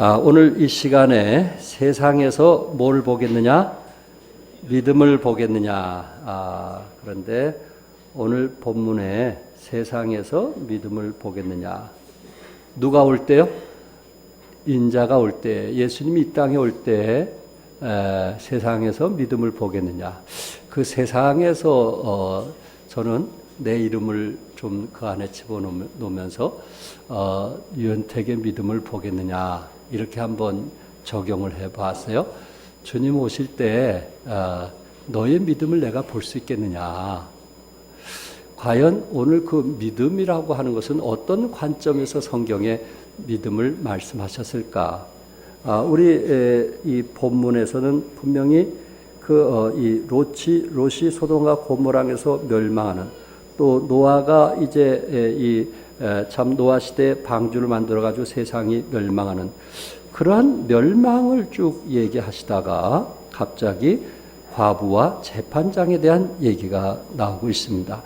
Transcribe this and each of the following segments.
오늘 이 시간에 세상에서 뭘 보겠느냐? 믿음을 보겠느냐? 그런데 오늘 본문에 세상에서 믿음을 보겠느냐? 누가 올 때요? 인자가 올 때, 예수님이 이 땅에 올 때 세상에서 믿음을 보겠느냐? 그 세상에서 저는 내 이름을 좀 그 안에 집어넣으면서 유현택의 믿음을 보겠느냐? 이렇게 한번 적용을 해봤어요. 주님 오실 때 너의 믿음을 내가 볼 수 있겠느냐? 과연 오늘 그 믿음이라고 하는 것은 어떤 관점에서 성경에 믿음을 말씀하셨을까? 우리 이 본문에서는 분명히 이 롯이 소돔과 고모라에서 멸망하는, 또 노아가 이제 참 노아 시대에 방주를 만들어 가지고 세상이 멸망하는 그러한 멸망을 쭉 얘기하시다가 갑자기 과부와 재판장에 대한 얘기가 나오고 있습니다.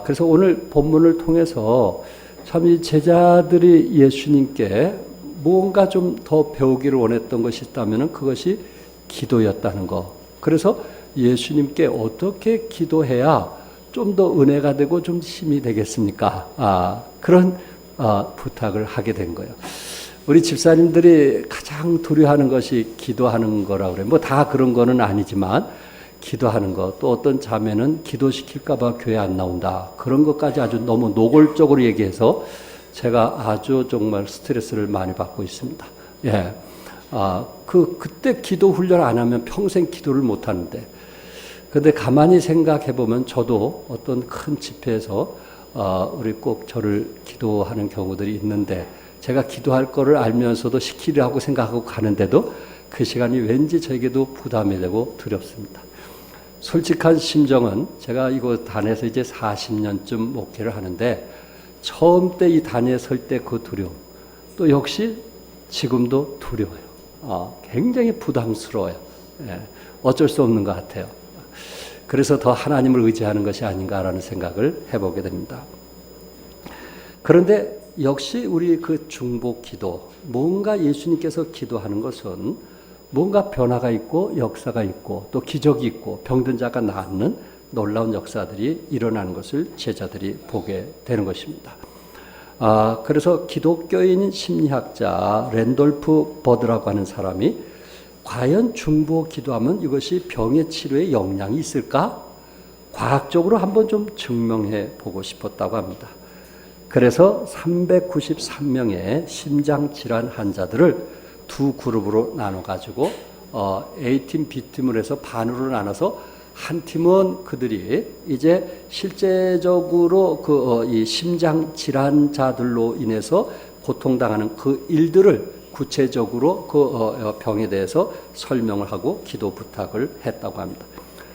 그래서 오늘 본문을 통해서 참 이 제자들이 예수님께 무언가 좀 더 배우기를 원했던 것이 있다면 그것이 기도였다는 것. 그래서 예수님께 어떻게 기도해야 좀 더 은혜가 되고 좀 힘이 되겠습니까? 그런 부탁을 하게 된 거예요. 우리 집사님들이 가장 두려워하는 것이 기도하는 거라고 그래요. 뭐 다 그런 거는 아니지만 기도하는 것, 또 어떤 자매는 기도시킬까 봐 교회 안 나온다. 그런 것까지 아주 너무 노골적으로 얘기해서 제가 아주 정말 스트레스를 많이 받고 있습니다. 예. 그때 기도 훈련 안 하면 평생 기도를 못 하는데. 근데 가만히 생각해 보면 저도 어떤 큰 집회에서 우리 꼭 저를 기도하는 경우들이 있는데, 제가 기도할 거를 알면서도 시키려고 생각하고 가는데도 그 시간이 왠지 저에게도 부담이 되고 두렵습니다. 솔직한 심정은 제가 이곳 단에서 이제 40년쯤 목회를 하는데 처음 때 이 단에 설 때 그 두려움, 또 역시 지금도 두려워요. 굉장히 부담스러워요. 예, 어쩔 수 없는 것 같아요. 그래서 더 하나님을 의지하는 것이 아닌가라는 생각을 해보게 됩니다. 그런데 역시 우리 그 중보 기도, 뭔가 예수님께서 기도하는 것은 뭔가 변화가 있고 역사가 있고 또 기적이 있고 병든 자가 낫는 놀라운 역사들이 일어나는 것을 제자들이 보게 되는 것입니다. 그래서 기독교인 심리학자 랜돌프 버드라고 하는 사람이 과연 중보 기도하면 이것이 병의 치료에 영향이 있을까? 과학적으로 한번 좀 증명해 보고 싶었다고 합니다. 그래서 393명의 심장질환 환자들을 두 그룹으로 나눠가지고 A팀, B팀을 해서 반으로 나눠서 한 팀은 그들이 이제 실제적으로 이 심장 질환자들로 인해서 고통당하는 그 일들을 구체적으로 그 병에 대해서 설명을 하고 기도 부탁을 했다고 합니다.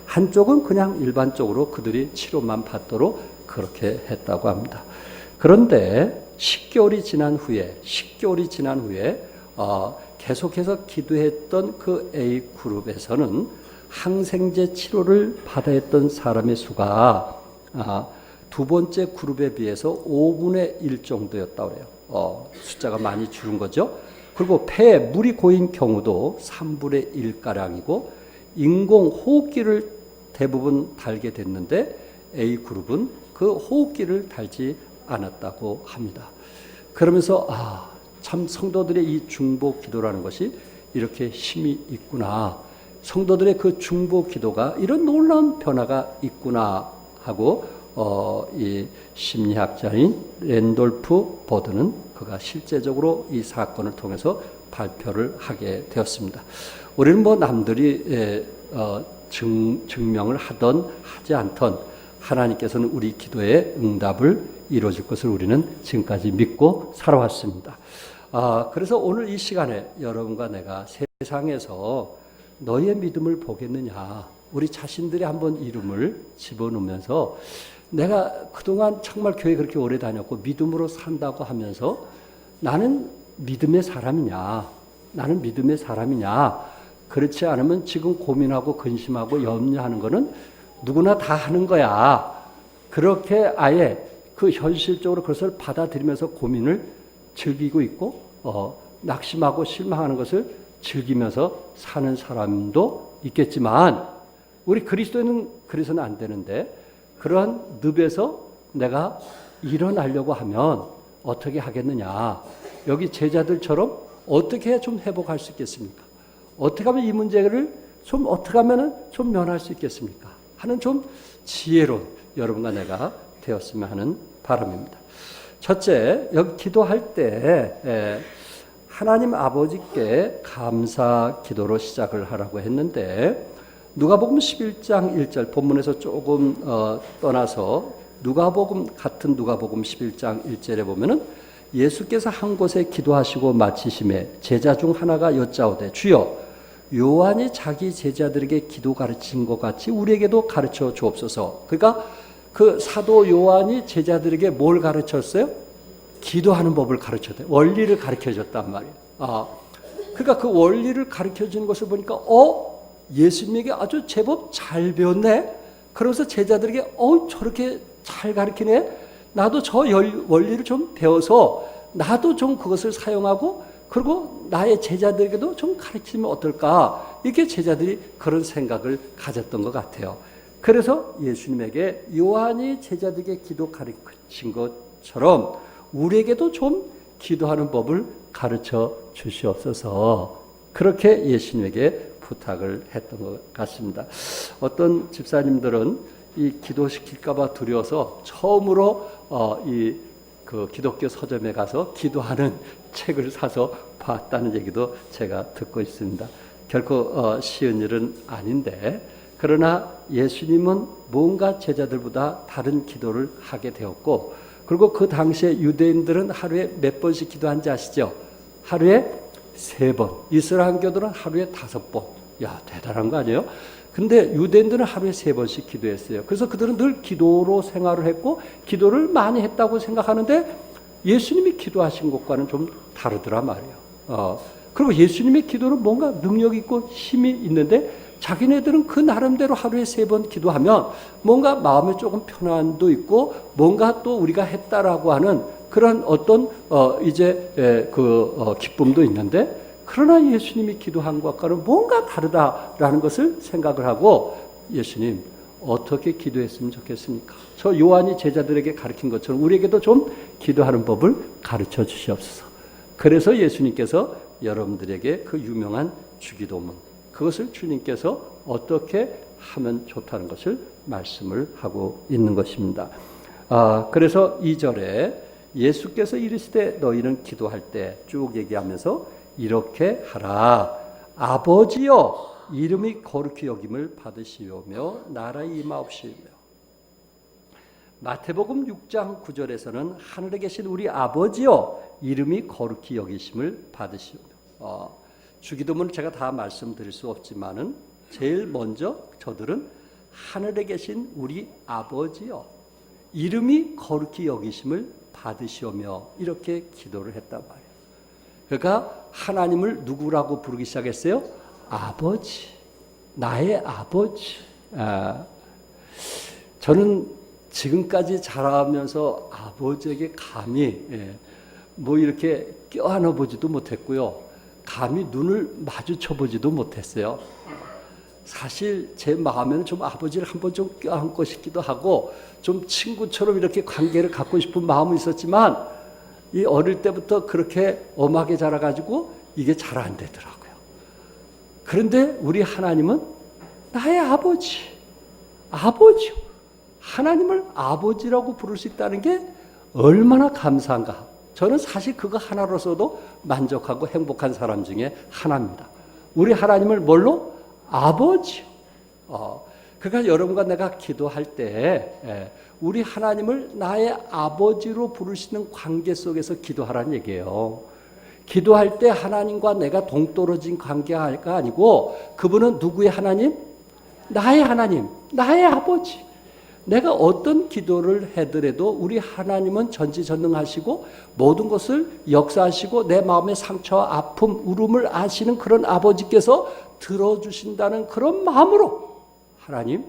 한쪽은 그냥 일반적으로 그들이 치료만 받도록 그렇게 했다고 합니다. 그런데 10개월이 지난 후에 계속해서 기도했던 그 A 그룹에서는 항생제 치료를 받아야 했던 사람의 수가 두 번째 그룹에 비해서 5분의 1 정도였다고 그래요. 숫자가 많이 줄은 거죠. 그리고 폐에 물이 고인 경우도 3분의 1가량이고 인공 호흡기를 대부분 달게 됐는데 A 그룹은 그 호흡기를 달지 않았다고 합니다. 그러면서 참 성도들의 이 중보 기도라는 것이 이렇게 힘이 있구나. 성도들의 그 중보 기도가 이런 놀라운 변화가 있구나 하고 이 심리학자인 랜돌프 버드는 그가 실제적으로 이 사건을 통해서 발표를 하게 되었습니다. 우리는 뭐 남들이 증명을 하던 하지 않던 하나님께서는 우리 기도에 응답을 이루어줄 것을 우리는 지금까지 믿고 살아왔습니다. 그래서 오늘 이 시간에 여러분과 내가 세상에서 너의 믿음을 보겠느냐, 우리 자신들이 한번 이름을 집어넣으면서 내가 그동안 정말 교회 그렇게 오래 다녔고 믿음으로 산다고 하면서 나는 믿음의 사람이냐, 나는 믿음의 사람이냐, 그렇지 않으면 지금 고민하고 근심하고 염려하는 거는 누구나 다 하는 거야. 그렇게 아예 그 현실적으로 그것을 받아들이면서 고민을 즐기고 있고 낙심하고 실망하는 것을 즐기면서 사는 사람도 있겠지만 우리 그리스도인은 그래서는 안 되는데 그러한 늪에서 내가 일어나려고 하면 어떻게 하겠느냐. 여기 제자들처럼 어떻게 해야 좀 회복할 수 있겠습니까? 어떻게 하면 이 문제를 좀 어떻게 하면 좀 면할 수 있겠습니까? 하는 좀 지혜로운 여러분과 내가 되었으면 하는 바람입니다. 첫째, 여기 기도할 때 하나님 아버지께 감사 기도로 시작을 하라고 했는데 누가복음 11장 1절 본문에서 조금 떠나서 같은 누가복음 11장 1절에 보면은 예수께서 한 곳에 기도하시고 마치심에 제자 중 하나가 여짜오되 주여 요한이 자기 제자들에게 기도 가르친 것 같이 우리에게도 가르쳐 주옵소서. 그러니까 그 사도 요한이 제자들에게 뭘 가르쳤어요? 기도하는 법을 가르쳤대. 원리를 가르쳐 줬단 말이에요. 그러니까 그 원리를 가르쳐 주는 것을 보니까 예수님에게 아주 제법 잘 배웠네. 그러면서 제자들에게 저렇게 잘 가르치네. 나도 저 원리를 좀 배워서 나도 좀 그것을 사용하고 그리고 나의 제자들에게도 좀 가르치면 어떨까. 이렇게 제자들이 그런 생각을 가졌던 것 같아요. 그래서 예수님에게 요한이 제자들에게 기도 가르친 것처럼 우리에게도 좀 기도하는 법을 가르쳐 주시옵소서. 그렇게 예수님에게 부탁을 했던 것 같습니다. 어떤 집사님들은 이 기도시킬까봐 두려워서 처음으로 그 기독교 서점에 가서 기도하는 책을 사서 봤다는 얘기도 제가 듣고 있습니다. 결코 쉬운 일은 아닌데 그러나 예수님은 뭔가 제자들보다 다른 기도를 하게 되었고 그리고 그 당시에 유대인들은 하루에 몇 번씩 기도한지 아시죠? 하루에 3번. 이슬람교들은 하루에 5번. 야, 대단한 거 아니에요? 근데 유대인들은 하루에 3번씩 기도했어요. 그래서 그들은 늘 기도로 생활을 했고 기도를 많이 했다고 생각하는데 예수님이 기도하신 것과는 좀 다르더라 말이에요. 그리고 예수님의 기도는 뭔가 능력 있고 힘이 있는데 자기네들은 그 나름대로 하루에 3번 기도하면 뭔가 마음에 조금 편안도 있고 뭔가 또 우리가 했다라고 하는 그런 어떤 기쁨도 있는데 그러나 예수님이 기도한 것과는 뭔가 다르다라는 것을 생각을 하고 예수님 어떻게 기도했으면 좋겠습니까? 저 요한이 제자들에게 가르친 것처럼 우리에게도 좀 기도하는 법을 가르쳐 주시옵소서. 그래서 예수님께서 여러분들에게 그 유명한 주기도문 그것을 주님께서 어떻게 하면 좋다는 것을 말씀을 하고 있는 것입니다. 그래서 2절에 예수께서 이르시되 너희는 기도할 때 쭉 얘기하면서 이렇게 하라. 아버지여 이름이 거룩히 여김을 받으시오며 나라의 임하옵시며. 마태복음 6장 9절에서는 하늘에 계신 우리 아버지여 이름이 거룩히 여기심을 받으시오며. 주기도문을 제가 다 말씀드릴 수 없지만은 제일 먼저 저들은 하늘에 계신 우리 아버지여 이름이 거룩히 여기심을 받으시오며 이렇게 기도를 했단 말이에요. 그러니까 하나님을 누구라고 부르기 시작했어요? 아버지, 나의 아버지. 저는 지금까지 자라면서 아버지에게 감히 뭐 이렇게 껴안아 보지도 못했고요. 감히 눈을 마주쳐 보지도 못했어요. 사실 제 마음에는 좀 아버지를 한번 좀 껴안고 싶기도 하고 좀 친구처럼 이렇게 관계를 갖고 싶은 마음은 있었지만 이 어릴 때부터 그렇게 엄하게 자라가지고 이게 잘 안 되더라고요. 그런데 우리 하나님은 나의 아버지, 아버지요. 하나님을 아버지라고 부를 수 있다는 게 얼마나 감사한가. 저는 사실 그거 하나로서도 만족하고 행복한 사람 중에 하나입니다. 우리 하나님을 뭘로? 아버지요. 그러니까 여러분과 내가 기도할 때 우리 하나님을 나의 아버지로 부르시는 관계 속에서 기도하라는 얘기예요. 기도할 때 하나님과 내가 동떨어진 관계가 아니고 그분은 누구의 하나님? 나의 하나님, 나의 아버지. 내가 어떤 기도를 하더라도 우리 하나님은 전지전능하시고 모든 것을 역사하시고 내 마음의 상처와 아픔, 울음을 아시는 그런 아버지께서 들어주신다는 그런 마음으로 하나님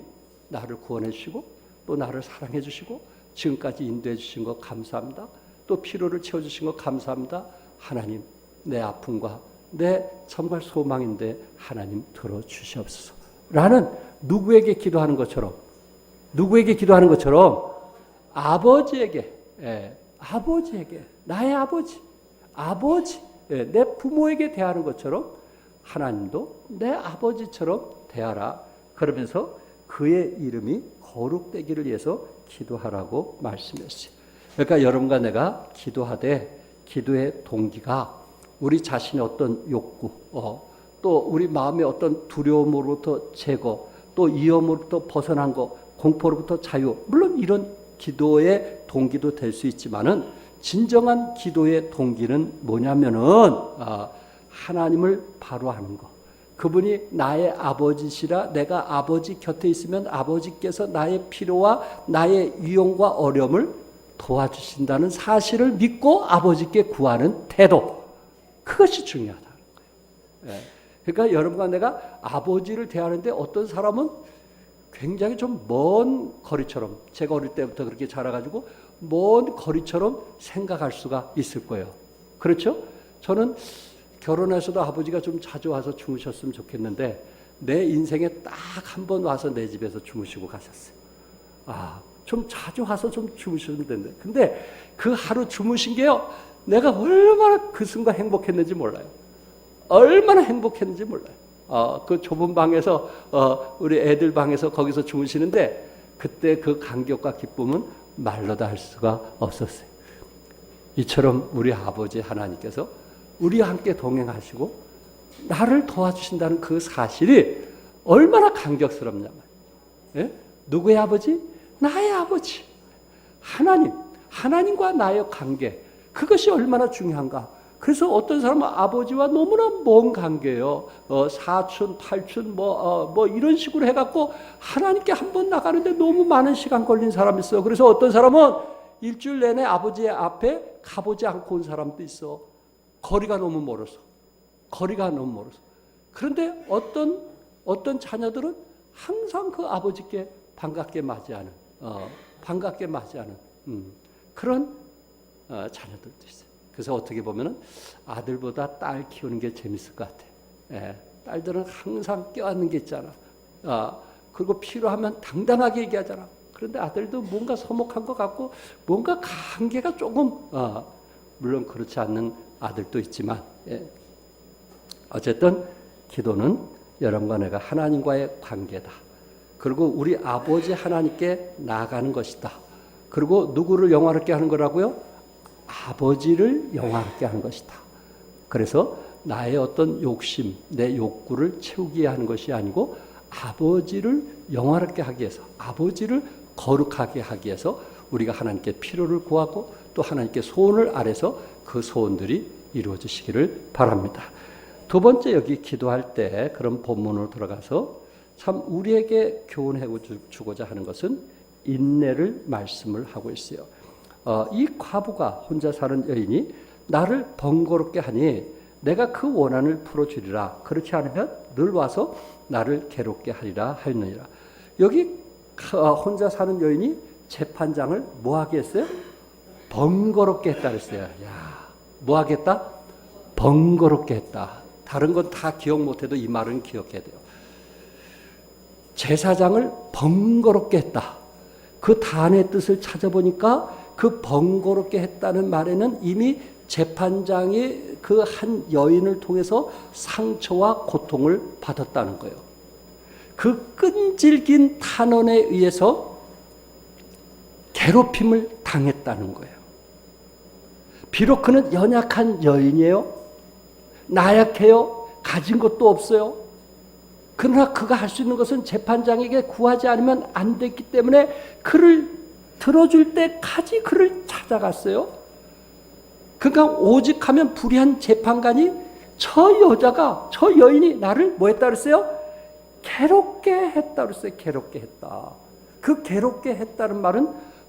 나를 구원해 주시고 또 나를 사랑해 주시고 지금까지 인도해 주신 것 감사합니다. 또 필요를 채워주신 것 감사합니다. 하나님 내 아픔과 내 정말 소망인데 하나님 들어주시옵소서. 라는 누구에게 기도하는 것처럼 아버지에게, 아버지에게, 나의 아버지, 내 부모에게 대하는 것처럼 하나님도 내 아버지처럼 대하라. 그러면서 그의 이름이 거룩되기를 위해서 기도하라고 말씀했어요. 그러니까 여러분과 내가 기도하되 기도의 동기가 우리 자신의 어떤 욕구, 또 우리 마음의 어떤 두려움으로부터 제거, 또 위험으로부터 벗어난 것, 공포로부터 자유, 물론 이런 기도의 동기도 될 수 있지만은 진정한 기도의 동기는 뭐냐면은 하나님을 바로 아는 것. 그분이 나의 아버지시라 내가 아버지 곁에 있으면 아버지께서 나의 필요와 나의 위험과 어려움을 도와주신다는 사실을 믿고 아버지께 구하는 태도. 그것이 중요하다는 거예요. 그러니까 여러분과 내가 아버지를 대하는데 어떤 사람은 굉장히 좀 먼 거리처럼, 제가 어릴 때부터 그렇게 자라가지고 먼 거리처럼 생각할 수가 있을 거예요. 그렇죠? 저는 결혼해서도 아버지가 좀 자주 와서 주무셨으면 좋겠는데 내 인생에 딱 한 번 와서 내 집에서 주무시고 가셨어요. 좀 자주 와서 좀 주무시면 되는데. 근데 그 하루 주무신 게요, 내가 얼마나 그 순간 행복했는지 몰라요. 얼마나 행복했는지 몰라요. 그 좁은 방에서, 우리 애들 방에서 거기서 주무시는데 그때 그 감격과 기쁨은 말로 다 할 수가 없었어요. 이처럼 우리 아버지 하나님께서 우리와 함께 동행하시고 나를 도와주신다는 그 사실이 얼마나 감격스럽냐 말이에요. 누구의 아버지? 나의 아버지. 하나님과 나의 관계. 그것이 얼마나 중요한가. 그래서 어떤 사람은 아버지와 너무나 먼 관계예요. 사촌, 팔촌, 이런 식으로 해갖고 하나님께 한 번 나가는데 너무 많은 시간 걸린 사람이 있어요. 그래서 어떤 사람은 일주일 내내 아버지의 앞에 가보지 않고 온 사람도 있어. 거리가 너무 멀어서. 그런데 어떤 자녀들은 항상 그 아버지께 반갑게 맞이하는 그런 자녀들도 있어요. 그래서 어떻게 보면은 아들보다 딸 키우는 게 재밌을 것 같아. 딸들은 항상 껴안는 게 있잖아. 그리고 필요하면 당당하게 얘기하잖아. 그런데 아들도 뭔가 서먹한 것 같고 뭔가 관계가 조금 물론 그렇지 않는 아들도 있지만 어쨌든 기도는 여러분과 내가 하나님과의 관계다. 그리고 우리 아버지 하나님께 나아가는 것이다. 그리고 누구를 영화롭게 하는 거라고요? 아버지를 영화롭게 하는 것이다. 그래서 나의 어떤 욕심, 내 욕구를 채우기 위해 하는 것이 아니고 아버지를 영화롭게 하기 위해서, 아버지를 거룩하게 하기 위해서 우리가 하나님께 필요를 구하고 또 하나님께 소원을 아래서 그 소원들이 이루어지시기를 바랍니다. 두 번째, 여기 기도할 때 그런 본문으로 들어가서 참 우리에게 교훈해 주고자 하는 것은 인내를 말씀을 하고 있어요. 이 과부가 혼자 사는 여인이 나를 번거롭게 하니 내가 그 원한을 풀어주리라. 그렇지 않으면 늘 와서 나를 괴롭게 하리라 하였느니라. 여기 혼자 사는 여인이 재판장을 뭐 하게 했어요? 번거롭게 했다 그랬어요. 야, 뭐 하겠다? 번거롭게 했다. 다른 건 다 기억 못해도 이 말은 기억해야 돼요. 제사장을 번거롭게 했다. 그 단의 뜻을 찾아보니까 그 번거롭게 했다는 말에는 이미 재판장이 그 한 여인을 통해서 상처와 고통을 받았다는 거예요. 그 끈질긴 탄원에 의해서 괴롭힘을 당했다는 거예요. 비록 그는 연약한 여인이에요. 나약해요. 가진 것도 없어요. 그러나 그가 할 수 있는 것은 재판장에게 구하지 않으면 안 됐기 때문에 그를 들어줄 때까지 그를 찾아갔어요. 그러니까 오직 하면 불의한 재판관이 저 여인이 나를 뭐 했다 그랬어요? 괴롭게 했다 그랬어요. 괴롭게 했다. 그 괴롭게 했다는 말은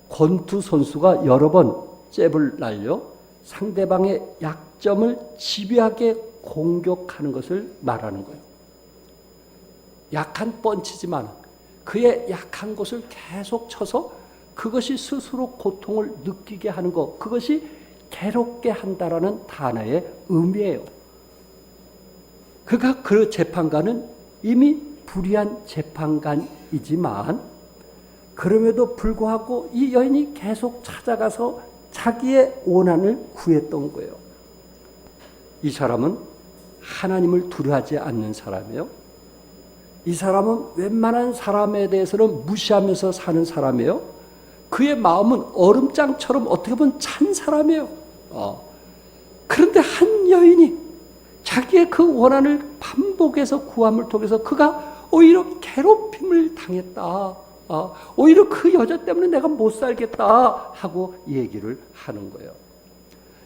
권투 선수가 여러 번 잽을 날려 상대방의 약점을 집요하게 공격하는 것을 말하는 거예요. 약한 펀치지만 그의 약한 곳을 계속 쳐서 그것이 스스로 고통을 느끼게 하는 것, 그것이 괴롭게 한다라는 단어의 의미예요. 그러니까 그 재판관은 이미 불의한 재판관이지만 그럼에도 불구하고 이 여인이 계속 찾아가서 자기의 원한을 구했던 거예요. 이 사람은 하나님을 두려워하지 않는 사람이에요. 이 사람은 웬만한 사람에 대해서는 무시하면서 사는 사람이에요. 그의 마음은 얼음장처럼 어떻게 보면 찬 사람이에요. 그런데 한 여인이 자기의 그 원한을 반복해서 구함을 통해서 그가 오히려 괴롭힘을 당했다. 오히려 그 여자 때문에 내가 못 살겠다 하고 얘기를 하는 거예요.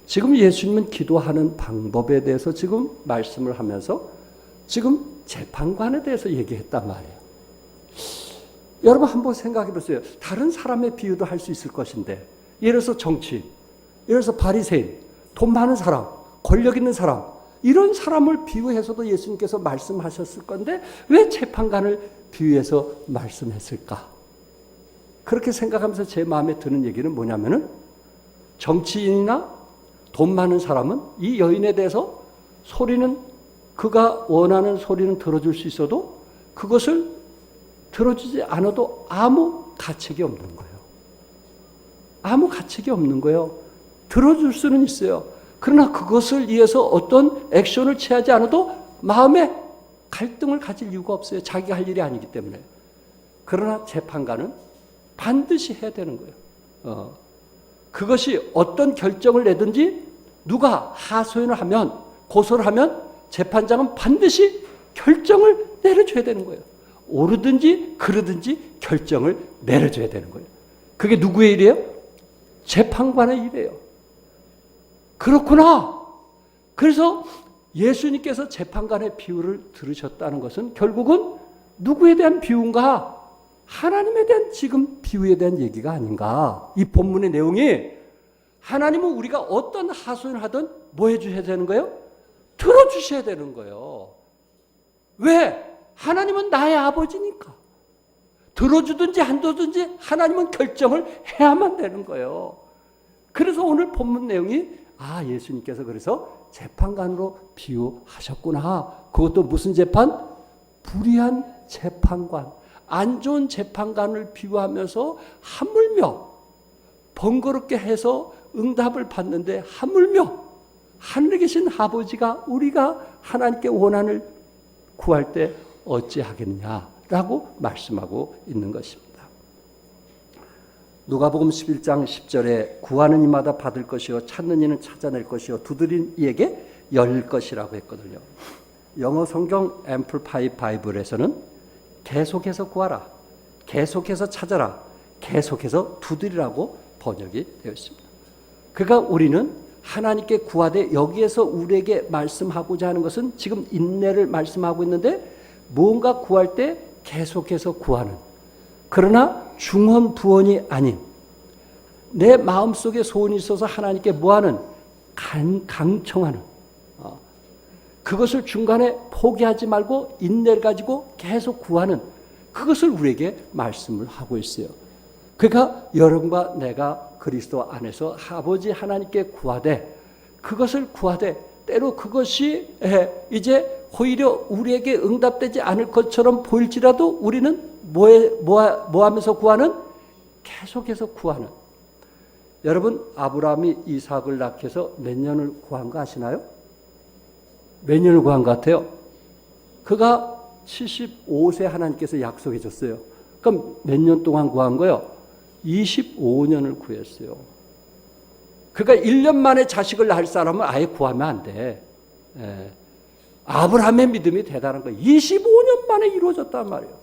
지금 예수님은 기도하는 방법에 대해서 지금 말씀을 하면서 지금 재판관에 대해서 얘기했단 말이에요. 여러분 한번 생각해 보세요. 다른 사람의 비유도 할 수 있을 것인데 예를 들어서 정치인, 예를 들어서 바리새인, 돈 많은 사람, 권력 있는 사람 이런 사람을 비유해서도 예수님께서 말씀하셨을 건데 왜 재판관을 비유해서 말씀했을까? 그렇게 생각하면서 제 마음에 드는 얘기는 뭐냐면은 정치인이나 돈 많은 사람은 이 여인에 대해서 소리는 그가 원하는 소리는 들어줄 수 있어도 그것을 들어주지 않아도 아무 가책이 없는 거예요. 아무 가책이 없는 거예요. 들어줄 수는 있어요. 그러나 그것을 위해서 어떤 액션을 취하지 않아도 마음에 갈등을 가질 이유가 없어요. 자기가 할 일이 아니기 때문에. 그러나 재판관은 반드시 해야 되는 거예요. 그것이 어떤 결정을 내든지 누가 하소연을 하면 고소를 하면 재판장은 반드시 결정을 내려줘야 되는 거예요. 옳든지 그르든지 결정을 내려줘야 되는 거예요. 그게 누구의 일이에요? 재판관의 일이에요. 그렇구나. 그래서 예수님께서 재판관의 비유를 들으셨다는 것은 결국은 누구에 대한 비유인가? 하나님에 대한 지금 비유에 대한 얘기가 아닌가? 이 본문의 내용이 하나님은 우리가 어떤 하소연을 하든 뭐 해주셔야 되는 거예요? 들어주셔야 되는 거예요. 왜? 하나님은 나의 아버지니까. 들어주든지 안 들어주든지 하나님은 결정을 해야만 되는 거예요. 그래서 오늘 본문 내용이 예수님께서 그래서 재판관으로 비유하셨구나. 그것도 무슨 재판? 불의한 재판관. 안 좋은 재판관을 비유하면서 하물며 번거롭게 해서 응답을 받는데 하물며 하늘에 계신 아버지가 우리가 하나님께 원한을 구할 때 어찌하겠느냐라고 말씀하고 있는 것입니다. 누가복음 11장 10절에 구하는 이마다 받을 것이요 찾는 이는 찾아낼 것이요 두드린 이에게 열릴 것이라고 했거든요. 영어 성경 앰플리파이 바이블에서는 계속해서 구하라, 계속해서 찾아라, 계속해서 두드리라고 번역이 되어 있습니다. 그러니까 우리는 하나님께 구하되 여기에서 우리에게 말씀하고자 하는 것은 지금 인내를 말씀하고 있는데 무언가 구할 때 계속해서 구하는, 그러나 중언부언이 아닌 내 마음속에 소원이 있어서 하나님께 뭐하는 강청하는, 그것을 중간에 포기하지 말고 인내를 가지고 계속 구하는, 그것을 우리에게 말씀을 하고 있어요. 그러니까 여러분과 내가 그리스도 안에서 아버지 하나님께 구하되, 그것을 구하되 때로 그것이 이제 오히려 우리에게 응답되지 않을 것처럼 보일지라도 우리는 뭐 하면서 구하는? 계속해서 구하는. 여러분, 아브라함이 이삭을 낳기 위해서 몇 년을 구한 거 아시나요? 몇 년을 구한 것 같아요? 그가 75세 하나님께서 약속해 줬어요. 그럼 몇 년 동안 구한 거예요? 25년을 구했어요. 그러니까 1년 만에 자식을 낳을 사람은 아예 구하면 안 돼. 아브라함의 믿음이 대단한 거예요. 25년 만에 이루어졌단 말이에요.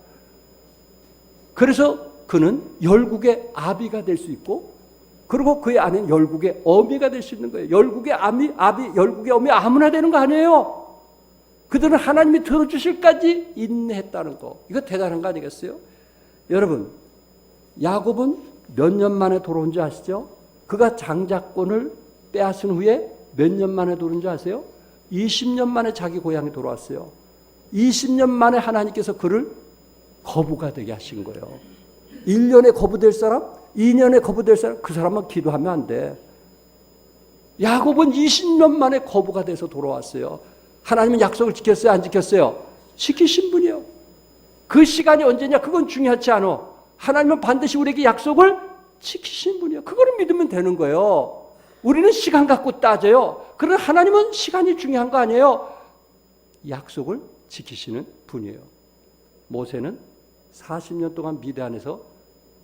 그래서 그는 열국의 아비가 될 수 있고, 그리고 그의 아내는 열국의 어미가 될 수 있는 거예요. 열국의 아비, 열국의 어미 아무나 되는 거 아니에요. 그들은 하나님이 들어주실까지 인내했다는 거. 이거 대단한 거 아니겠어요? 여러분, 야곱은 몇 년 만에 돌아온 줄 아시죠? 그가 장자권을 빼앗은 후에 몇 년 만에 돌아온 줄 아세요? 20년 만에 자기 고향에 돌아왔어요. 20년 만에 하나님께서 그를 거부가 되게 하신 거예요. 1년에 거부될 사람, 2년에 거부될 사람, 그 사람은 기도하면 안 돼. 야곱은 20년 만에 거부가 돼서 돌아왔어요. 하나님은 약속을 지켰어요? 안 지켰어요? 지키신 분이에요. 그 시간이 언제냐? 그건 중요하지 않아. 하나님은 반드시 우리에게 약속을 지키신 분이에요. 그거를 믿으면 되는 거예요. 우리는 시간 갖고 따져요. 그러나 하나님은 시간이 중요한 거 아니에요. 약속을 지키시는 분이에요. 모세는 40년 동안 미디안에서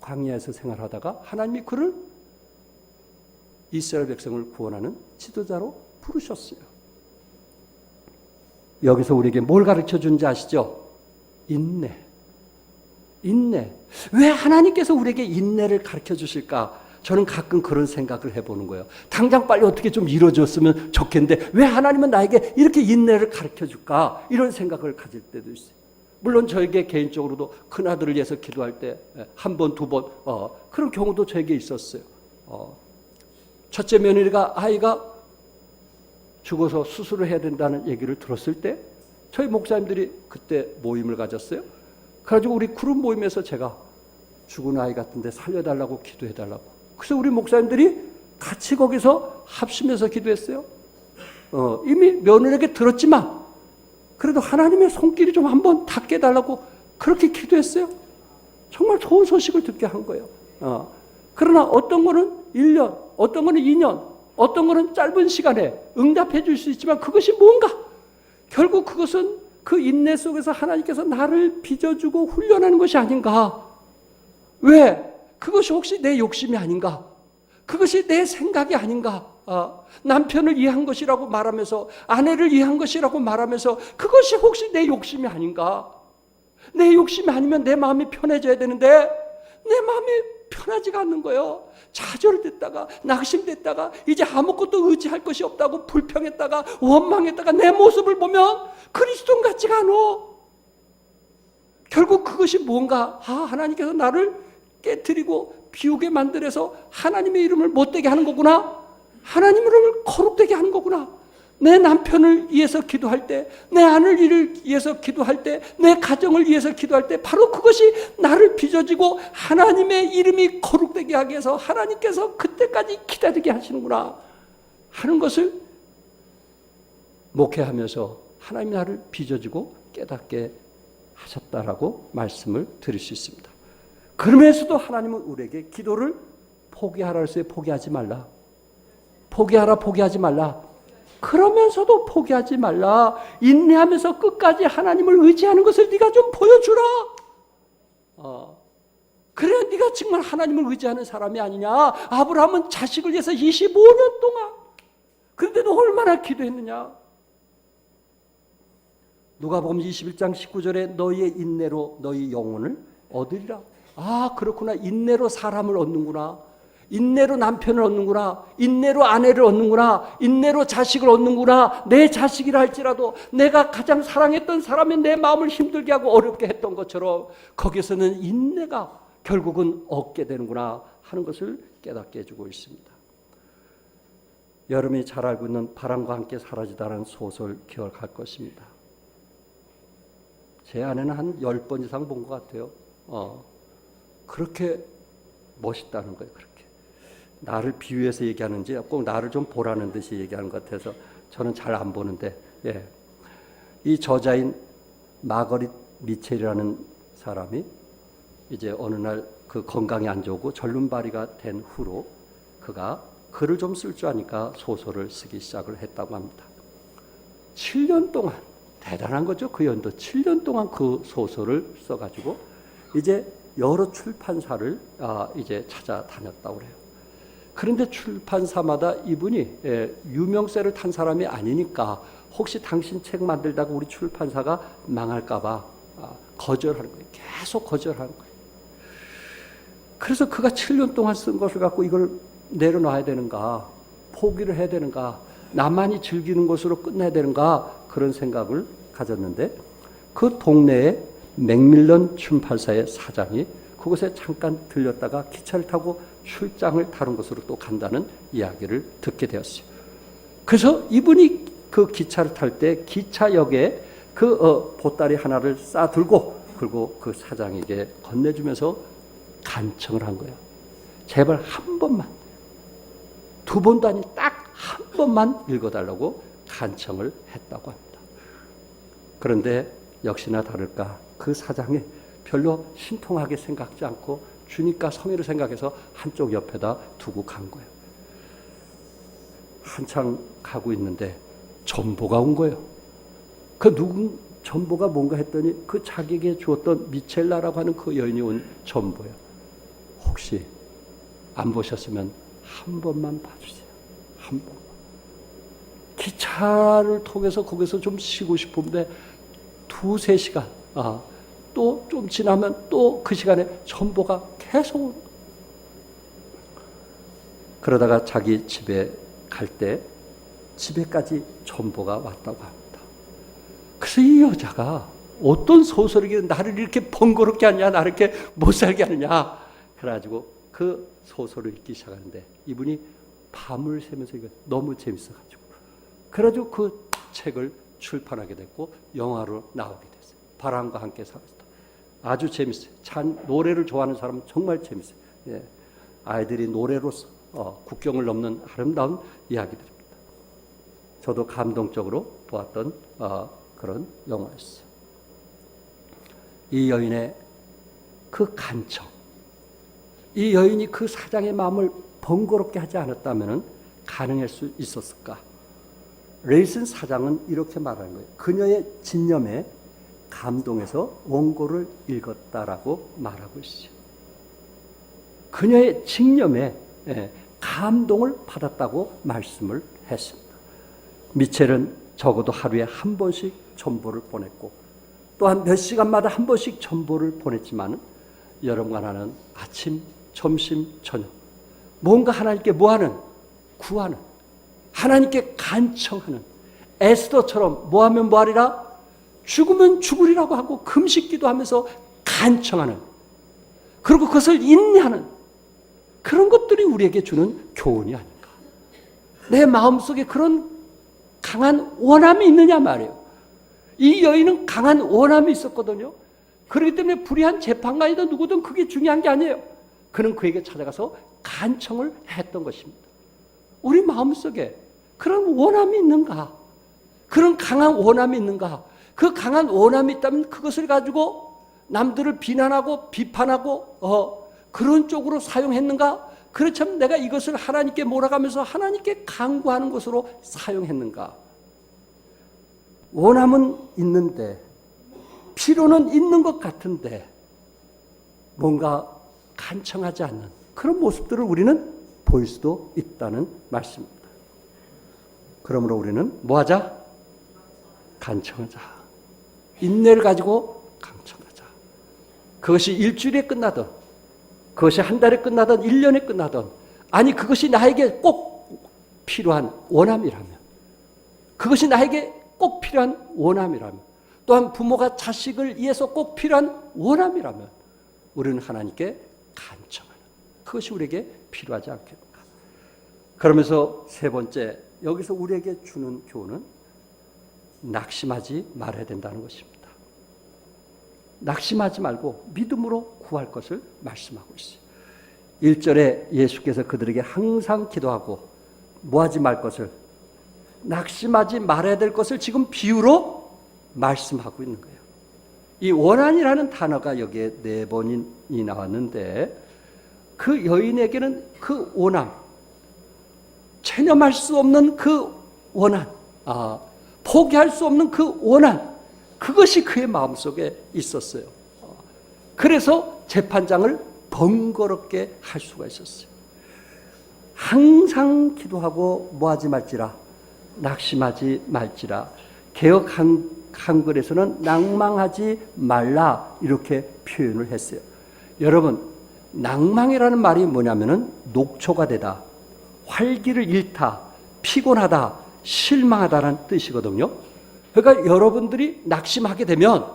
광야에서 생활하다가 하나님이 그를 이스라엘 백성을 구원하는 지도자로 부르셨어요. 여기서 우리에게 뭘 가르쳐 주는지 아시죠? 인내. 인내. 왜 하나님께서 우리에게 인내를 가르쳐 주실까? 저는 가끔 그런 생각을 해보는 거예요. 당장 빨리 어떻게 좀 이루어졌으면 좋겠는데 왜 하나님은 나에게 이렇게 인내를 가르쳐 줄까? 이런 생각을 가질 때도 있어요. 물론 저에게 개인적으로도 큰아들을 위해서 기도할 때 한 번, 두 번 그런 경우도 저에게 있었어요. 첫째 며느리가 아이가 죽어서 수술을 해야 된다는 얘기를 들었을 때 저희 목사님들이 그때 모임을 가졌어요. 그래가지고 우리 그룹 모임에서 제가 죽은 아이 같은데 살려달라고 기도해달라고. 그래서 우리 목사님들이 같이 거기서 합심해서 기도했어요. 이미 며느리에게 들었지만 그래도 하나님의 손길이 좀 한번 닿게 해달라고 그렇게 기도했어요. 정말 좋은 소식을 듣게 한 거예요. 그러나 어떤 거는 1년, 어떤 거는 2년, 어떤 거는 짧은 시간에 응답해 줄 수 있지만 그것이 뭔가? 결국 그것은 그 인내 속에서 하나님께서 나를 빚어주고 훈련하는 것이 아닌가? 왜? 그것이 혹시 내 욕심이 아닌가? 그것이 내 생각이 아닌가? 남편을 이해한 것이라고 말하면서 아내를 이해한 것이라고 말하면서 그것이 혹시 내 욕심이 아닌가? 내 욕심이 아니면 내 마음이 편해져야 되는데 내 마음이 편하지가 않는 거예요. 좌절됐다가 낙심됐다가 이제 아무것도 의지할 것이 없다고 불평했다가 원망했다가 내 모습을 보면 그리스도 같지가 않아. 결국 그것이 뭔가? 하나님께서 나를 깨트리고 비우게 만들어서 하나님의 이름을 못되게 하는 거구나. 하나님의 이름을 거룩되게 하는 거구나. 내 남편을 위해서 기도할 때, 내 아내를 위해서 기도할 때, 내 가정을 위해서 기도할 때 바로 그것이 나를 빚어지고 하나님의 이름이 거룩되게 하기 위해서 하나님께서 그때까지 기다리게 하시는구나 하는 것을 목회하면서 하나님이 나를 빚어지고 깨닫게 하셨다라고 말씀을 드릴 수 있습니다. 그러면서도 하나님은 우리에게 기도를 포기하라 했어요. 포기하지 말라. 포기하라, 포기하지 말라. 그러면서도 포기하지 말라. 인내하면서 끝까지 하나님을 의지하는 것을 네가 좀 보여주라. 그래야 네가 정말 하나님을 의지하는 사람이 아니냐. 아브라함은 자식을 위해서 25년 동안 그런데도 얼마나 기도했느냐. 누가복음 21장 19절에 너희의 인내로 너희 영혼을 얻으리라. 그렇구나. 인내로 사람을 얻는구나. 인내로 남편을 얻는구나. 인내로 아내를 얻는구나. 인내로 자식을 얻는구나. 내 자식이라 할지라도 내가 가장 사랑했던 사람이 내 마음을 힘들게 하고 어렵게 했던 것처럼 거기서는 인내가 결국은 얻게 되는구나 하는 것을 깨닫게 해주고 있습니다. 여러분이 잘 알고 있는 바람과 함께 사라지다라는 소설 기억할 것입니다. 제 아내는 한 10번 이상 본 것 같아요. 그렇게 멋있다는 거예요. 그렇게 나를 비유해서 얘기하는지 꼭 나를 좀 보라는 듯이 얘기하는 것 같아서 저는 잘 안 보는데, 이 저자인 마거릿 미첼이라는 사람이 이제 어느 날 그 건강이 안 좋고 절름발이가 된 후로 그가 글을 좀 쓸 줄 아니까 소설을 쓰기 시작을 했다고 합니다. 7년 동안, 대단한 거죠. 그 연도 7년 동안 그 소설을 써가지고 이제 여러 출판사를 이제 찾아다녔다고 그래요. 그런데 출판사마다 이분이 유명세를 탄 사람이 아니니까 혹시 당신 책 만들다가 우리 출판사가 망할까봐 거절하는 거예요. 계속 거절하는 거예요. 그래서 그가 7년 동안 쓴 것을 갖고 이걸 내려놔야 되는가, 포기를 해야 되는가, 나만이 즐기는 것으로 끝내야 되는가 그런 생각을 가졌는데 그 동네에 맥밀런 출판사의 사장이 그곳에 잠깐 들렸다가 기차를 타고 출장을 다른 곳으로 또 간다는 이야기를 듣게 되었어요. 그래서 이분이 그 기차를 탈 때 기차역에 그 보따리 하나를 싸들고 그리고 그 사장에게 건네주면서 간청을 한 거예요. 제발 한 번만, 두 번도 아닌 딱 한 번만 읽어달라고 간청을 했다고 합니다. 그런데 역시나 다를까 그 사장이 별로 신통하게 생각지 않고 주니까 성의를 생각해서 한쪽 옆에다 두고 간 거예요. 한참 가고 있는데 전보가 온 거예요. 그 누군 전보가 뭔가 했더니 그 자기에게 주었던 미첼라라고 하는 그 여인이 온 전보예요. 혹시 안 보셨으면 한 번만 봐주세요. 한 번만. 기차를 통해서 거기서 좀 쉬고 싶은데 2-3시간 또 좀 지나면 또 그 시간에 전보가 계속 그러다가 자기 집에 갈 때 집에까지 전보가 왔다고 합니다. 그래서 이 여자가 어떤 소설이길래 나를 이렇게 번거롭게 하냐, 나를 이렇게 못살게 하느냐 그래가지고 그 소설을 읽기 시작하는데 이분이 밤을 새면서 이거 너무 재밌어가지고 그래가지고 그 책을 출판하게 됐고 영화로 나오게 됐어요. 바람과 함께 살았다. 아주 재밌어요. 노래를 좋아하는 사람은 정말 재밌어요. 예. 아이들이 노래로서 국경을 넘는 아름다운 이야기들입니다. 저도 감동적으로 보았던 그런 영화였어요. 이 여인의 그 간청, 이 여인이 그 사장의 마음을 번거롭게 하지 않았다면 가능할 수 있었을까? 레이슨 사장은 이렇게 말하는 거예요. 그녀의 진념에 감동해서 원고를 읽었다라고 말하고 있어요. 그녀의 진념에 감동을 받았다고 말씀을 했습니다. 미첼은 적어도 하루에 한 번씩 전보를 보냈고 또한 몇 시간마다 한 번씩 전보를 보냈지만 여러분과 나는 아침, 점심, 저녁 뭔가 하나님께 뭐하는? 구하는, 하나님께 간청하는, 에스더처럼 뭐하면 뭐하리라? 죽으면 죽으리라고 하고 금식기도 하면서 간청하는, 그리고 그것을 인내하는 그런 것들이 우리에게 주는 교훈이 아닌가. 내 마음속에 그런 강한 원함이 있느냐 말이에요. 이 여인은 강한 원함이 있었거든요. 그렇기 때문에 불의한 재판관이든 누구든 그게 중요한 게 아니에요. 그는 그에게 찾아가서 간청을 했던 것입니다. 우리 마음속에 그런 원함이 있는가? 그런 강한 원함이 있는가? 그 강한 원함이 있다면 그것을 가지고 남들을 비난하고 비판하고 그런 쪽으로 사용했는가? 그렇다면 내가 이것을 하나님께 몰아가면서 하나님께 간구하는 것으로 사용했는가? 원함은 있는데 필요는 있는 것 같은데 뭔가 간청하지 않는 그런 모습들을 우리는 보일 수도 있다는 말씀입니다. 그러므로 우리는 뭐하자? 간청하자. 인내를 가지고 간청하자. 그것이 일주일에 끝나든 그것이 한 달에 끝나든 1년에 끝나든 아니 그것이 나에게 꼭 필요한 원함이라면 그것이 나에게 꼭 필요한 원함이라면 또한 부모가 자식을 위해서 꼭 필요한 원함이라면 우리는 하나님께 간청하는 그것이 우리에게 필요하지 않겠는가. 그러면서 세 번째 여기서 우리에게 주는 교훈은 낙심하지 말아야 된다는 것입니다. 낙심하지 말고 믿음으로 구할 것을 말씀하고 있어요. 1절에 예수께서 그들에게 항상 기도하고 뭐하지 말 것을 낙심하지 말아야 될 것을 지금 비유로 말씀하고 있는 거예요. 이 원한이라는 단어가 여기에 4번이 나왔는데 그 여인에게는 그 원함, 체념할 수 없는 그 원한, 포기할 수 없는 그 원한, 그것이 그의 마음속에 있었어요. 그래서 재판장을 번거롭게 할 수가 있었어요. 항상 기도하고 뭐하지 말지라, 낙심하지 말지라. 개역 한글에서는 낭망하지 말라 이렇게 표현을 했어요. 여러분, 낭망이라는 말이 뭐냐면은 녹초가 되다, 활기를 잃다, 피곤하다, 실망하다라는 뜻이거든요. 그러니까 여러분들이 낙심하게 되면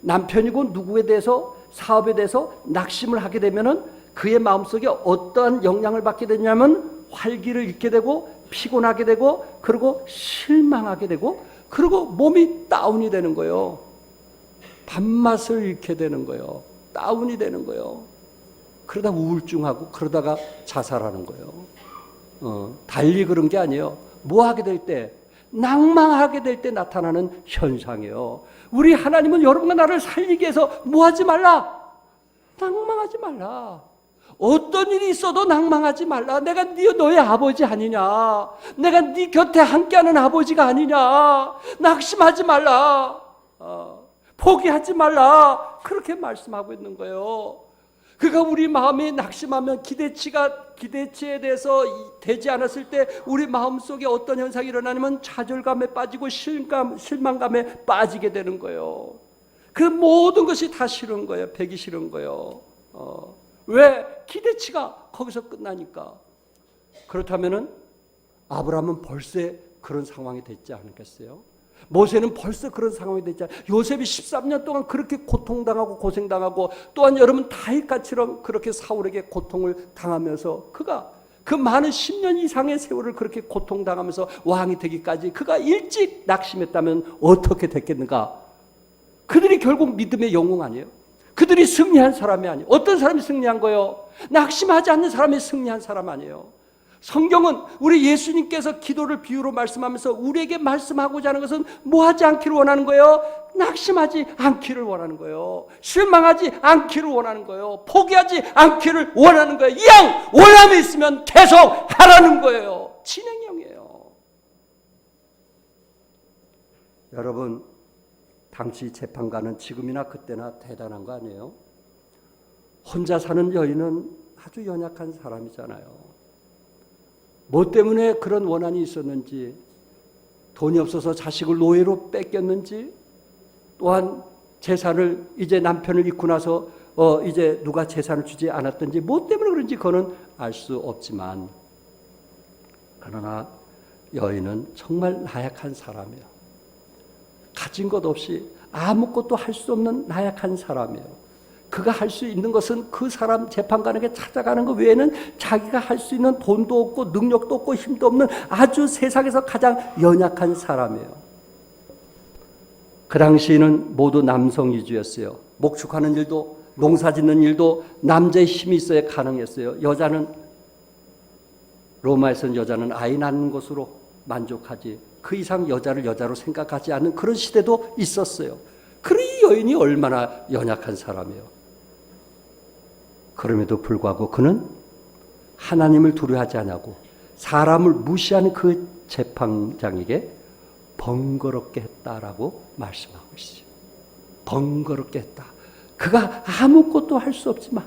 남편이고 누구에 대해서 사업에 대해서 낙심을 하게 되면은 그의 마음속에 어떠한 영향을 받게 되냐면 활기를 잃게 되고 피곤하게 되고 그리고 실망하게 되고 그리고 몸이 다운이 되는 거예요. 밥맛을 잃게 되는 거예요. 다운이 되는 거예요. 그러다 우울증하고 그러다가 자살하는 거예요. 달리 그런 게 아니에요. 뭐 하게 될 때? 낭망하게 될 때 나타나는 현상이에요. 우리 하나님은 여러분과 나를 살리기 위해서 뭐 하지 말라? 낭망하지 말라. 어떤 일이 있어도 낭망하지 말라. 내가 너의 아버지 아니냐. 내가 네 곁에 함께하는 아버지가 아니냐. 낙심하지 말라. 포기하지 말라. 그렇게 말씀하고 있는 거예요. 그가 우리 마음이 낙심하면 기대치에 대해서 되지 않았을 때 우리 마음속에 어떤 현상이 일어나냐면 좌절감에 빠지고 실망감에 빠지게 되는 거예요. 그 모든 것이 다 싫은 거예요. 배기 싫은 거예요. 왜? 기대치가 거기서 끝나니까. 그렇다면은 아브라함은 벌써 그런 상황이 됐지 않겠어요? 모세는 벌써 그런 상황이 됐잖아요. 요셉이 13년 동안 그렇게 고통당하고 고생당하고, 또한 여러분 다윗같이처럼 그렇게 사울에게 고통을 당하면서 그가 그 많은 10년 이상의 세월을 그렇게 고통당하면서 왕이 되기까지 그가 일찍 낙심했다면 어떻게 됐겠는가? 그들이 결국 믿음의 영웅 아니에요? 그들이 승리한 사람이 아니에요. 어떤 사람이 승리한 거예요? 낙심하지 않는 사람이 승리한 사람 아니에요. 성경은 우리 예수님께서 기도를 비유로 말씀하면서 우리에게 말씀하고자 하는 것은 뭐 하지 않기를 원하는 거예요? 낙심하지 않기를 원하는 거예요. 실망하지 않기를 원하는 거예요. 포기하지 않기를 원하는 거예요. 이왕 원함이 있으면 계속 하라는 거예요. 진행형이에요. 여러분, 당시 재판관은 지금이나 그때나 대단한 거 아니에요? 혼자 사는 여인은 아주 연약한 사람이잖아요. 뭐 때문에 그런 원한이 있었는지, 돈이 없어서 자식을 노예로 뺏겼는지, 또한 재산을 이제 남편을 잃고 나서 이제 누가 재산을 주지 않았든지, 뭐 때문에 그런지 그거는 알 수 없지만, 그러나 여인은 정말 나약한 사람이에요. 가진 것 없이 아무것도 할 수 없는 나약한 사람이에요. 그가 할 수 있는 것은 그 사람 재판관에게 찾아가는 것 외에는 자기가 할 수 있는 돈도 없고 능력도 없고 힘도 없는 아주 세상에서 가장 연약한 사람이에요. 그 당시에는 모두 남성 위주였어요. 목축하는 일도 농사 짓는 일도 남자의 힘이 있어야 가능했어요. 로마에서는 여자는 아이 낳는 것으로 만족하지 그 이상 여자를 여자로 생각하지 않는 그런 시대도 있었어요. 그런 여인이 얼마나 연약한 사람이에요. 그럼에도 불구하고 그는 하나님을 두려워하지 않고 사람을 무시하는 그 재판장에게 번거롭게 했다라고 말씀하고 있어요. 번거롭게 했다. 그가 아무것도 할 수 없지만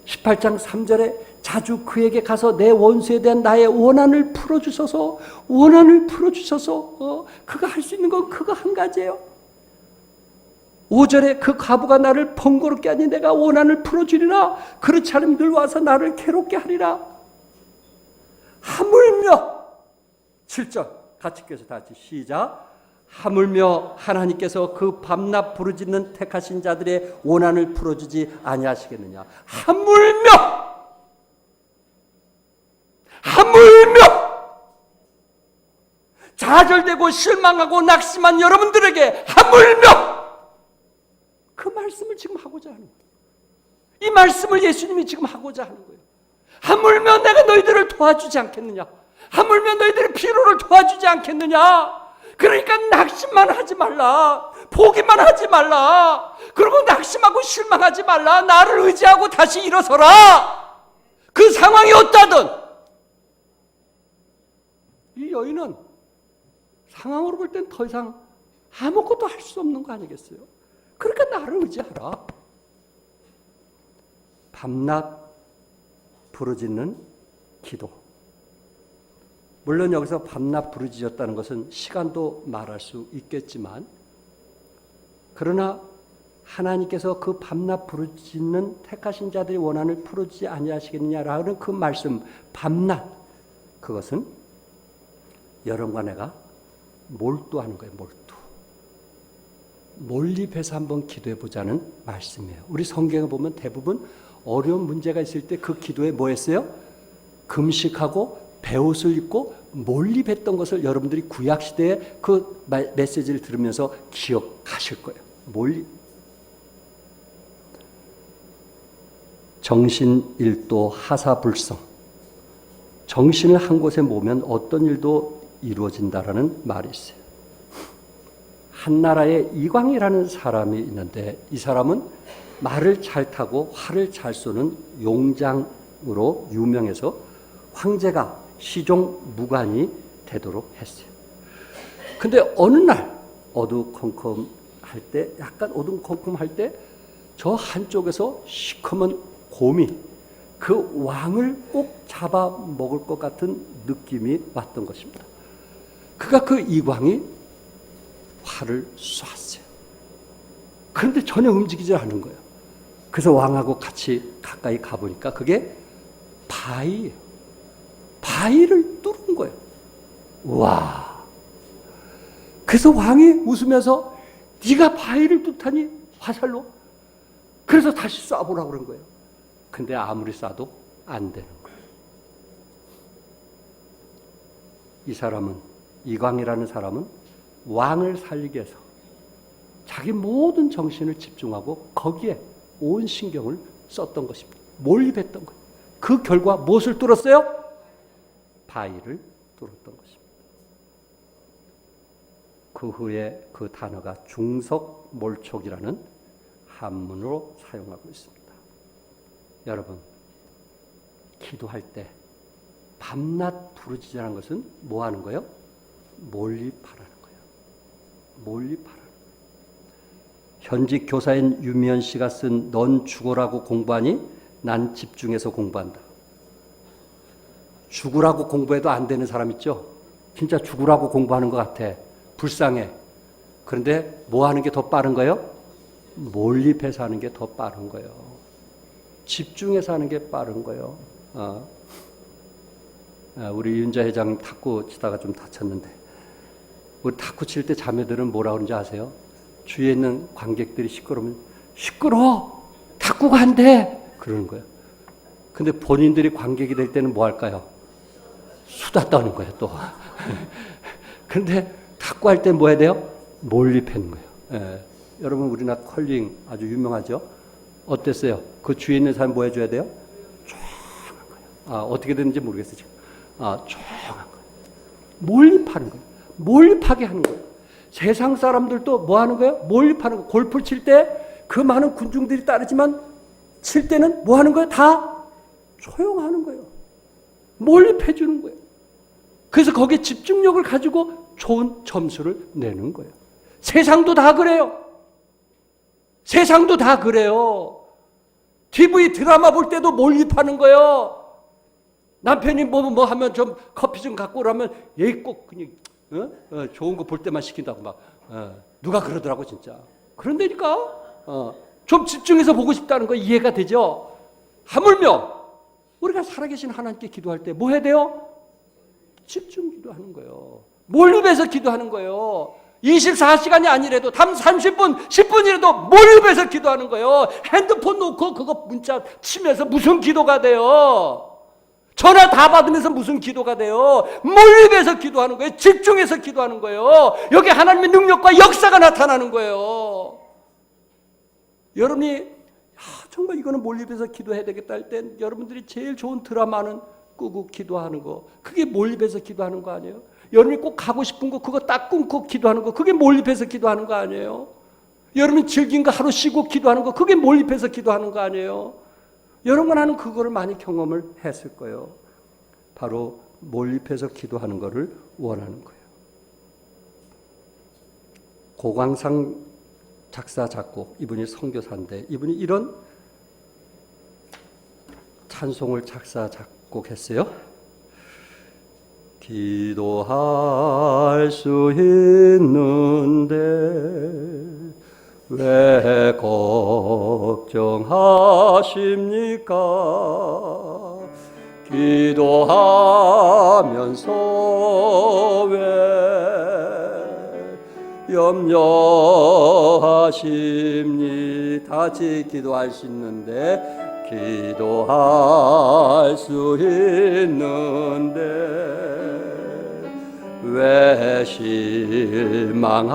18장 3절에 자주 그에게 가서 내 원수에 대한 나의 원한을 풀어주소서. 그가 할 수 있는 건 그거 한 가지예요. 5절에 그 과부가 나를 번거롭게 하니 내가 원한을 풀어주리라. 그렇지 않으면 늘 와서 나를 괴롭게 하리라. 하물며 7절 같이 껴서 다 같이 시작. 하물며 하나님께서 그 밤낮 부르짖는 택하신 자들의 원한을 풀어주지 아니하시겠느냐. 하물며 좌절되고 실망하고 낙심한 여러분들에게 하물며 그 말씀을 지금 하고자 하는 거예요. 이 말씀을 예수님이 지금 하고자 하는 거예요. 하물며 내가 너희들을 도와주지 않겠느냐. 하물며 너희들의 필요를 도와주지 않겠느냐. 그러니까 낙심만 하지 말라. 포기만 하지 말라. 그리고 낙심하고 실망하지 말라. 나를 의지하고 다시 일어서라. 그 상황이 어떠든. 이 여인은 상황으로 볼 땐 더 이상 아무것도 할 수 없는 거 아니겠어요? 그러니까 나를 의지하라. 밤낮 부르짖는 기도. 물론 여기서 밤낮 부르짖었다는 것은 시간도 말할 수 있겠지만, 그러나 하나님께서 그 밤낮 부르짖는 택하신 자들의 원한을 풀어주지 아니하시겠느냐라는 그 말씀, 밤낮, 그것은 여러분과 내가 몰두하는 거예요. 몰입해서 한번 기도해보자는 말씀이에요. 우리 성경에 보면 대부분 어려운 문제가 있을 때 그 기도에 뭐 했어요? 금식하고 베옷을 입고 몰입했던 것을 여러분들이 구약시대에 그 메시지를 들으면서 기억하실 거예요. 몰입. 정신일도 하사불성. 정신을 한 곳에 모으면 어떤 일도 이루어진다라는 말이 있어요. 한 나라에 이광이라는 사람이 있는데 이 사람은 말을 잘 타고 활을 잘 쏘는 용장으로 유명해서 황제가 시종 무관이 되도록 했어요. 근데 어느 날 어두컴컴할 때, 약간 어두컴컴할 때 저 한쪽에서 시커먼 곰이 그 왕을 꼭 잡아 먹을 것 같은 느낌이 왔던 것입니다. 그가 그 이광이 활을 쐈어요. 그런데 전혀 움직이지 않은 거예요. 그래서 왕하고 같이 가까이 가보니까 그게 바위예요. 바위를 뚫은 거예요. 와. 그래서 왕이 웃으면서 네가 바위를 뚫다니 화살로? 그래서 다시 쏴보라고 그런 거예요. 근데 아무리 쏴도 안 되는 거예요. 이 사람은, 이광이라는 사람은 왕을 살리기 위해서 자기 모든 정신을 집중하고 거기에 온 신경을 썼던 것입니다. 몰입했던 거예요. 그 결과 무엇을 뚫었어요? 바위를 뚫었던 것입니다. 그 후에 그 단어가 중석몰촉이라는 한문으로 사용하고 있습니다. 여러분, 기도할 때 밤낮 부르짖으라는 것은 뭐 하는 거예요? 몰입하라는 거예요. 몰입하라는 거예요. 현직 교사인 유미연 씨가 쓴 넌 죽어라고 공부하니 난 집중해서 공부한다. 죽으라고 공부해도 안 되는 사람 있죠? 진짜 죽으라고 공부하는 것 같아. 불쌍해. 그런데 뭐 하는 게 더 빠른 거예요? 몰입해서 하는 게 더 빠른 거예요. 집중해서 하는 게 빠른 거예요. 우리 윤자 회장 탁구 치다가 좀 다쳤는데 우리 탁구 칠 때 자매들은 뭐라 그러는지 아세요? 주위에 있는 관객들이 시끄러우면 시끄러워! 탁구가 안 돼! 그러는 거예요. 근데 본인들이 관객이 될 때는 뭐 할까요? 수다 떠는 거예요, 또. 근데 탁구할 때 뭐 해야 돼요? 몰입하는 거예요. 예. 여러분, 우리나라 컬링 아주 유명하죠? 어땠어요? 그 주위에 있는 사람 뭐 해줘야 돼요? 조용한 거예요. 어떻게 되는지 모르겠어요, 지금. 조용한 거예요. 몰입하는 거예요. 몰입하게 하는 거예요. 세상 사람들도 뭐 하는 거예요? 몰입하는 거예요. 골프 칠 때 그 많은 군중들이 따르지만 칠 때는 뭐 하는 거예요? 다 조용하는 거예요. 몰입해 주는 거예요. 그래서 거기에 집중력을 가지고 좋은 점수를 내는 거예요. 세상도 다 그래요. 세상도 다 그래요. TV 드라마 볼 때도 몰입하는 거예요. 남편이 뭐 하면 좀 커피 좀 갖고 오라면 얘 꼭 그냥 좋은 거 볼 때만 시킨다고 막 누가 그러더라고 진짜. 그런데니까 좀 집중해서 보고 싶다는 거 이해가 되죠. 하물며 우리가 살아계신 하나님께 기도할 때 뭐 해야 돼요? 집중 기도하는 거예요. 몰입해서 기도하는 거예요. 24시간이 아니라도 단 30분, 10분이라도 몰입해서 기도하는 거예요. 핸드폰 놓고 그거 문자 치면서 무슨 기도가 돼요? 전화 다 받으면서 무슨 기도가 돼요? 몰입해서 기도하는 거예요. 집중해서 기도하는 거예요. 여기 하나님의 능력과 역사가 나타나는 거예요. 여러분이 정말 이거는 몰입해서 기도해야 되겠다 할 때 여러분들이 제일 좋은 드라마는 끄고 기도하는 거. 그게 몰입해서 기도하는 거 아니에요? 여러분이 꼭 가고 싶은 거 그거 딱 끊고 기도하는 거. 그게 몰입해서 기도하는 거 아니에요? 여러분이 즐긴 거 하루 쉬고 기도하는 거. 그게 몰입해서 기도하는 거 아니에요? 여러분 나는 그거를 많이 경험을 했을 거예요. 바로 몰입해서 기도하는 거를 원하는 거예요. 고광상 작사 작곡, 이분이 선교사인데 이분이 이런 찬송을 작사 작곡했어요. 기도할 수 있는데 왜 걱정하십니까? 기도하면서 왜 염려하십니까? 같이 기도할 수 있는데 기도할 수 있는데 왜 실망하십니까?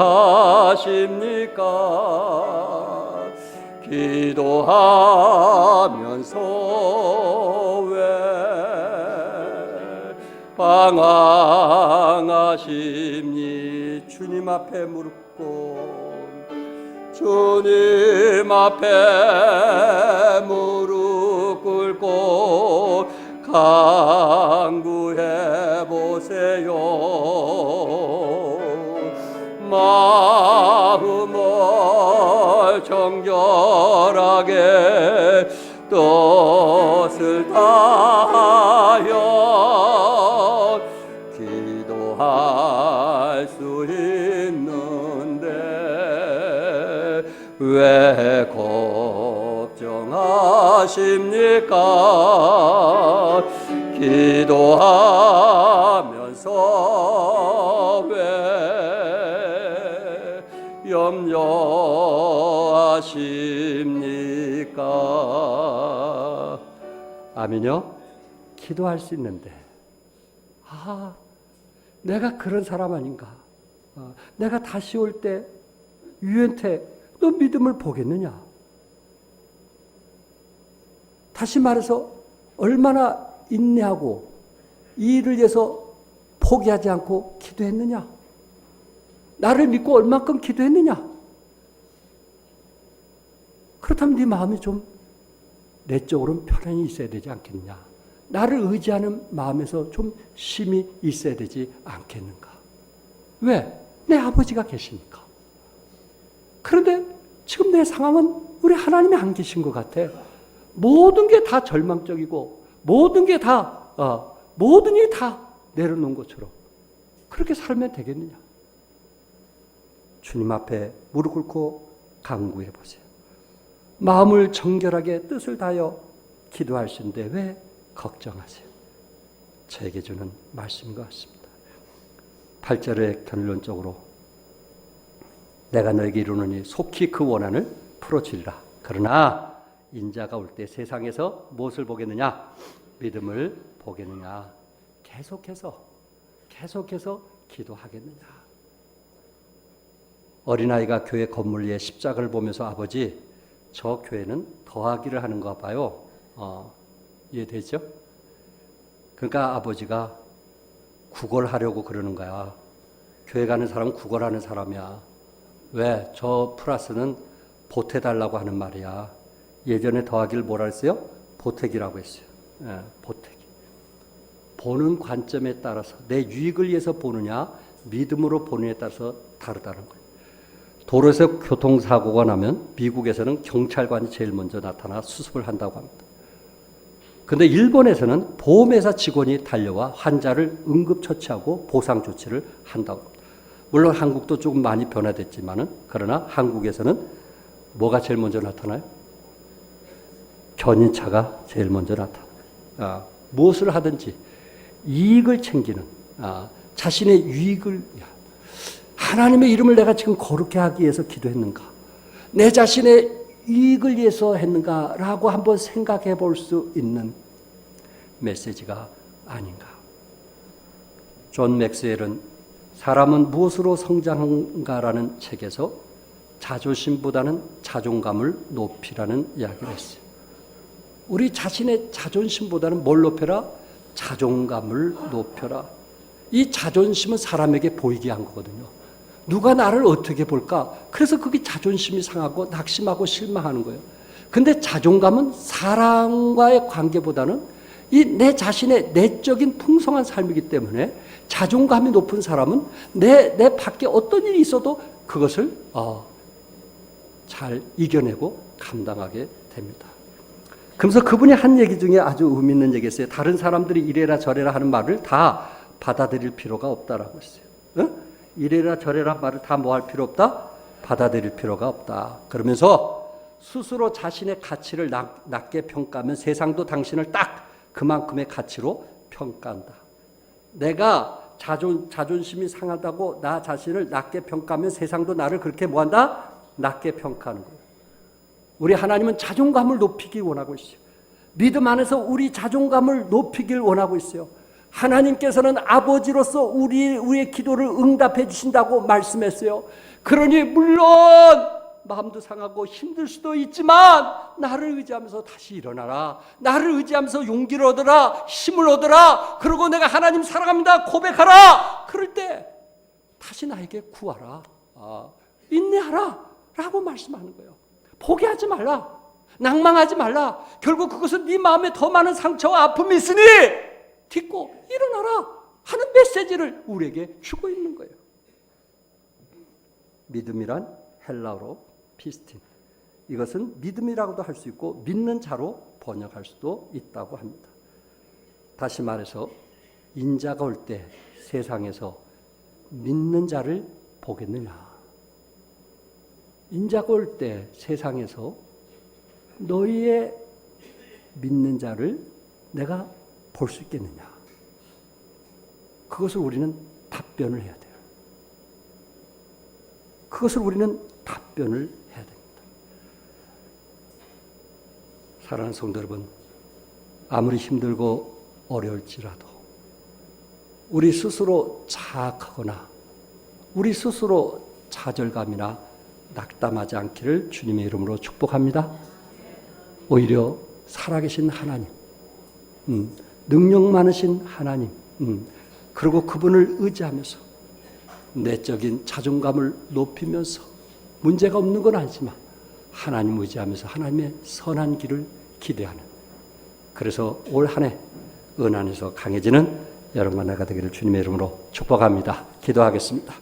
기도하면서 왜 방황하심니 주님 앞에 무릎 꿇고 주님 앞에 무릎 꿇고 간구해 보세요. 마음을 정결하게 뜻을 다하여 기도할 수 있는데 왜 걱정하십니까? 기도하면서 왜 염려하십니까? 아멘요? 기도할 수 있는데 내가 그런 사람 아닌가? 내가 다시 올 때 유엔태 너 믿음을 보겠느냐? 다시 말해서 얼마나 인내하고 이 일을 위해서 포기하지 않고 기도했느냐? 나를 믿고 얼만큼 기도했느냐? 그렇다면 네 마음이 좀 내적으로는 편안히 있어야 되지 않겠느냐? 나를 의지하는 마음에서 좀 쉼이 있어야 되지 않겠는가? 왜? 내 아버지가 계시니까. 그런데 지금 내 상황은 우리 하나님이 안 계신 것 같아. 모든 게 다 절망적이고 모든 게 다 모든 일이 다 내려놓은 것처럼 그렇게 살면 되겠느냐? 주님 앞에 무릎 꿇고 간구해 보세요. 마음을 정결하게 뜻을 다하여 기도할 수 있는데 왜 걱정하세요? 저에게 주는 말씀인 것 같습니다. 8절의 결론적으로 내가 너에게 이루노니 속히 그 원한을 풀어주리라. 그러나 인자가 올 때 세상에서 무엇을 보겠느냐? 믿음을 보겠느냐? 계속해서 기도하겠느냐? 어린아이가 교회 건물 위에 십자가를 보면서 아버지 저 교회는 더하기를 하는가 봐요. 이해되죠? 그러니까 아버지가 구걸하려고 그러는 거야. 교회 가는 사람은 구걸하는 사람이야. 왜? 저 플러스는 보태달라고 하는 말이야. 예전에 더하기를 뭐라 했어요? 보태기라고 했어요. 보태기. 보는 관점에 따라서 내 유익을 위해서 보느냐 믿음으로 보느냐에 따라서 다르다는 거예요. 도로에서 교통사고가 나면 미국에서는 경찰관이 제일 먼저 나타나 수습을 한다고 합니다. 그런데 일본에서는 보험회사 직원이 달려와 환자를 응급처치하고 보상 조치를 한다고 합니다. 물론 한국도 조금 많이 변화됐지만은 그러나 한국에서는 뭐가 제일 먼저 나타나요? 견인차가 제일 먼저 나타나요. 무엇을 하든지 이익을 챙기는 자신의 유익을 하나님의 이름을 내가 지금 거룩해 하기 위해서 기도했는가? 내 자신의 이익을 위해서 했는가라고 한번 생각해 볼 수 있는 메시지가 아닌가. 존 맥스웰은 사람은 무엇으로 성장한가라는 책에서 자존심보다는 자존감을 높이라는 이야기를 했어요. 우리 자신의 자존심보다는 뭘 높여라? 자존감을 높여라. 이 자존심은 사람에게 보이게 한 거거든요. 누가 나를 어떻게 볼까? 그래서 그게 자존심이 상하고 낙심하고 실망하는 거예요. 근데 자존감은 사람과의 관계보다는 이 내 자신의 내적인 풍성한 삶이기 때문에 자존감이 높은 사람은 내 밖에 어떤 일이 있어도 그것을 잘 이겨내고 감당하게 됩니다. 그러면서 그분이 한 얘기 중에 아주 의미 있는 얘기 있어요. 다른 사람들이 이래라 저래라 하는 말을 다 받아들일 필요가 없다라고 했어요. 이래라 저래라 말을 다 뭐 할 필요 없다? 받아들일 필요가 없다. 그러면서 스스로 자신의 가치를 낮게 평가하면 세상도 당신을 딱 그만큼의 가치로 평가한다. 내가 자존심이 상하다고 나 자신을 낮게 평가하면 세상도 나를 그렇게 뭐한다? 낮게 평가하는 거예요. 우리 하나님은 자존감을 높이길 원하고 있어요. 믿음 안에서 우리 자존감을 높이길 원하고 있어요. 하나님께서는 아버지로서 우리의 기도를 응답해 주신다고 말씀했어요. 그러니 물론 마음도 상하고 힘들 수도 있지만 나를 의지하면서 다시 일어나라. 나를 의지하면서 용기를 얻어라. 힘을 얻어라. 그리고 내가 하나님 사랑합니다 고백하라. 그럴 때 다시 나에게 구하라. 인내하라 라고 말씀하는 거예요. 포기하지 말라. 낭망하지 말라. 결국 그것은 네 마음에 더 많은 상처와 아픔이 있으니 딛고 일어나라 하는 메시지를 우리에게 주고 있는 거예요. 믿음이란 헬라어로 피스틴. 이것은 믿음이라고도 할 수 있고 믿는 자로 번역할 수도 있다고 합니다. 다시 말해서 인자가 올 때 세상에서 믿는 자를 보겠느냐. 인자가 올 때 세상에서 너희의 믿는 자를 내가 볼 수 있겠느냐. 그것을 우리는 답변을 해야 돼요. 그것을 우리는 답변을 해야 됩니다. 사랑하는 성도 여러분, 아무리 힘들고 어려울지라도 우리 스스로 자학하거나 우리 스스로 좌절감이나 낙담하지 않기를 주님의 이름으로 축복합니다. 오히려 살아계신 하나님, 능력 많으신 하나님, 그리고 그분을 의지하면서 내적인 자존감을 높이면서 문제가 없는 건 아니지만 하나님 의지하면서 하나님의 선한 길을 기대하는, 그래서 올 한 해 은 안에서 강해지는 여러분과 내가 되기를 주님의 이름으로 축복합니다. 기도하겠습니다.